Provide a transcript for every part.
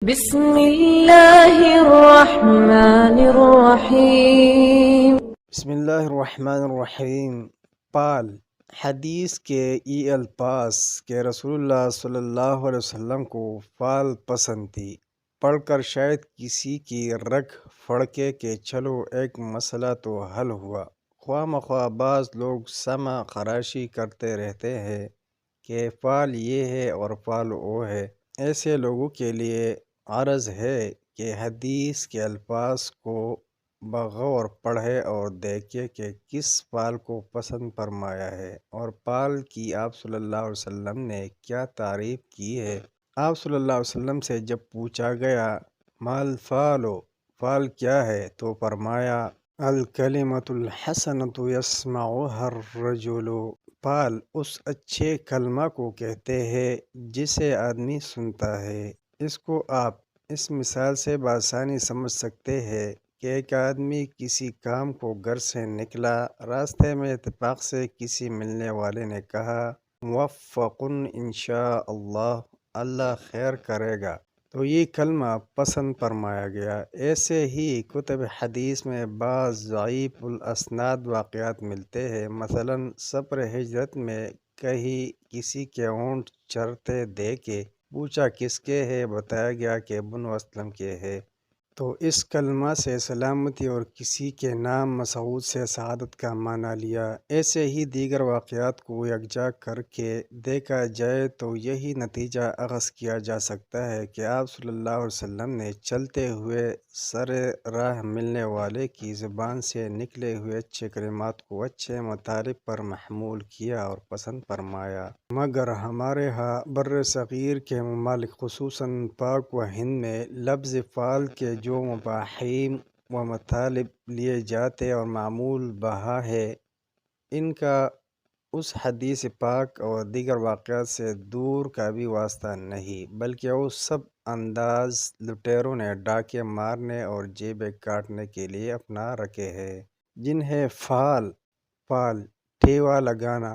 بسم الله الرحمن الرحیم۔ بسم اللہ الرحمن الرحیم۔ پال حدیث کے یہ الفاظ کہ رسول اللہ صلی اللہ علیہ وسلم کو فال پسند تھی، پڑھ کر شاید کسی کی رگ پھڑکے کہ چلو ایک مسئلہ تو حل ہوا۔ خواہ مخواہ بعض لوگ سمع خراشی کرتے رہتے ہیں کہ فال یہ ہے اور فال وہ ہے۔ ایسے لوگوں کے لیے عرض ہے کہ حدیث کے الفاظ کو بغور پڑھے اور دیکھے کہ کس فعل کو پسند فرمایا ہے اور فعل کی آپ صلی اللہ علیہ وسلم نے کیا تعریف کی ہے۔ آپ صلی اللہ علیہ وسلم سے جب پوچھا گیا مال فعلو، فعل کیا ہے، تو فرمایا الکلمۃ الحسنۃ یسمعها الرجل، فعل اس اچھے کلمہ کو کہتے ہیں جسے آدمی سنتا ہے۔ اس کو آپ اس مثال سے بآسانی سمجھ سکتے ہیں کہ ایک آدمی کسی کام کو گھر سے نکلا، راستے میں اتفاق سے کسی ملنے والے نے کہا موفقن انشاء اللہ، اللہ خیر کرے گا، تو یہ کلمہ پسند فرمایا گیا۔ ایسے ہی کتب حدیث میں بعض ضعیف الاسناد واقعات ملتے ہیں۔ مثلا سفر ہجرت میں کہیں کسی کے اونٹ چرتے دیکھے، پوچھا کس کے ہے، بتایا گیا کہ بنو اسلم کے ہے، تو اس کلمہ سے سلامتی اور کسی کے نام مسعود سے سعادت کا معنی لیا۔ ایسے ہی دیگر واقعات کو یکجا کر کے دیکھا جائے تو یہی نتیجہ اخذ کیا جا سکتا ہے کہ آپ صلی اللہ علیہ وسلم نے چلتے ہوئے سر راہ ملنے والے کی زبان سے نکلے ہوئے اچھے کلمات کو اچھے مطالب پر محمول کیا اور پسند فرمایا۔ مگر ہمارے ہاں بر صغیر کے ممالک خصوصاً پاک و ہند میں لفظ فعل کے جو مفاہیم و مطالب لیے جاتے اور معمول بہا ہے، ان کا اس حدیث پاک اور دیگر واقعات سے دور کا بھی واسطہ نہیں، بلکہ وہ سب انداز لٹیروں نے ڈاکے مارنے اور جیبیں کاٹنے کے لیے اپنا رکھے ہیں، جنہیں فعل، ٹھیوا لگانا،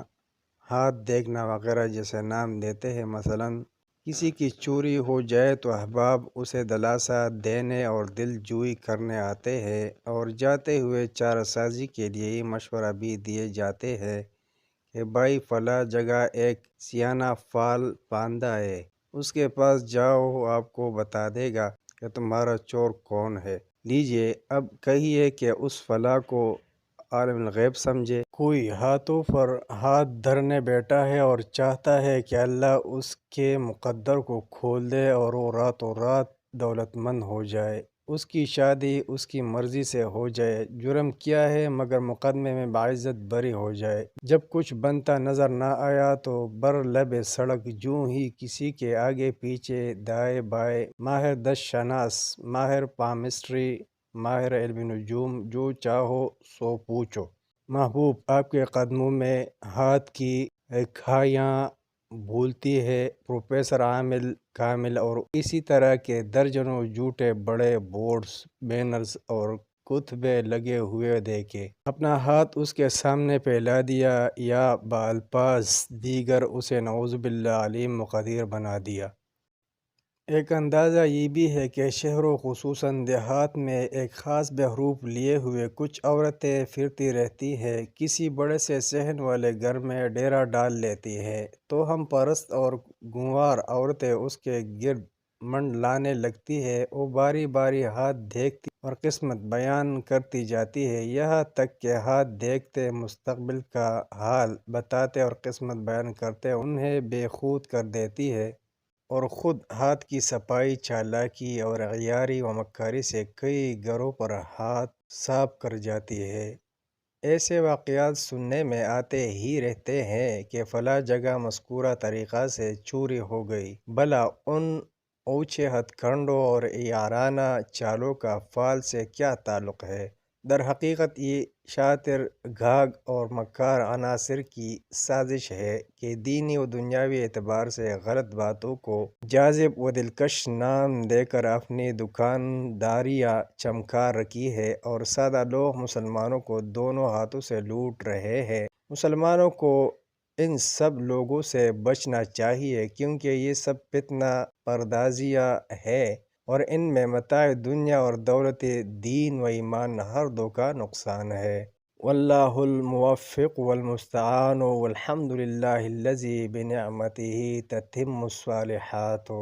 ہاتھ دیکھنا وغیرہ جیسے نام دیتے ہیں۔ مثلاً کسی کی چوری ہو جائے تو احباب اسے دلاسا دینے اور دل جوئی کرنے آتے ہیں، اور جاتے ہوئے چارہ سازی کے لیے یہ مشورہ بھی دیے جاتے ہیں کہ بھائی فلاں جگہ ایک سیانہ فعل باندھا ہے، اس کے پاس جاؤ، وہ آپ کو بتا دے گا کہ تمہارا چور کون ہے۔ لیجئے اب کہیے کہ اس فلاں کو عالم الغیب سمجھے، کوئی ہاتھوں پر ہاتھ دھرنے بیٹھا ہے اور چاہتا ہے کہ اللہ اس کے مقدر کو کھول دے اور وہ راتوں رات دولت مند ہو جائے، اس کی شادی اس کی مرضی سے ہو جائے، جرم کیا ہے مگر مقدمے میں باعزت بری ہو جائے۔ جب کچھ بنتا نظر نہ آیا تو بر لب سڑک جوں ہی کسی کے آگے پیچھے دائیں بائیں، ماہر دس شناس، ماہر پامسٹری، ماہر علم نجوم، جو چاہو سو پوچھو، محبوب آپ کے قدموں میں ہاتھ کی کھائیاں بھولتی ہے۔ پروفیسر عامل کامل اور اسی طرح کے درجنوں جھوٹے بڑے بورڈز، بینرز اور کتبے لگے ہوئے دیکھے، اپنا ہاتھ اس کے سامنے پھیلا دیا یا بالفاظ دیگر اسے نعوذ باللہ علیم و قدیر بنا دیا۔ ایک اندازہ یہ بھی ہے کہ شہروں خصوصاً دیہات میں ایک خاص بحروف لیے ہوئے کچھ عورتیں پھرتی رہتی ہیں، کسی بڑے سے صحن والے گھر میں ڈیرا ڈال لیتی ہیں تو ہم پرست اور گنوار عورتیں اس کے گرد منڈ لانے لگتی ہیں، وہ باری باری ہاتھ دیکھتی اور قسمت بیان کرتی جاتی ہے، یہاں تک کہ ہاتھ دیکھتے مستقبل کا حال بتاتے اور قسمت بیان کرتے انہیں بے خود کر دیتی ہے، اور خود ہاتھ کی صفائی چالاکی اور عیاری و مکاری سے کئی گھروں پر ہاتھ صاف کر جاتی ہے۔ ایسے واقعات سننے میں آتے ہی رہتے ہیں کہ فلاں جگہ مذکورہ طریقہ سے چوری ہو گئی، بھلا ان اونچے ہتھ کنڈوں اور یارانہ چالوں کا فعل سے کیا تعلق ہے؟ در حقیقت یہ شاطر گھاگ اور مکار عناصر کی سازش ہے کہ دینی و دنیاوی اعتبار سے غلط باتوں کو جاذب و دلکش نام دے کر اپنی دکانداریاں چمکا رکھی ہے اور سادہ لوگ مسلمانوں کو دونوں ہاتھوں سے لوٹ رہے ہیں۔ مسلمانوں کو ان سب لوگوں سے بچنا چاہیے کیونکہ یہ سب فتنہ پردازیاں ہے اور ان میں متاع دنیا اور دولت دین و ایمان ہر دو کا نقصان ہے۔ واللہ الموفق والمستعان والحمد للہ الذی بنعمتہ تتم الصالحات۔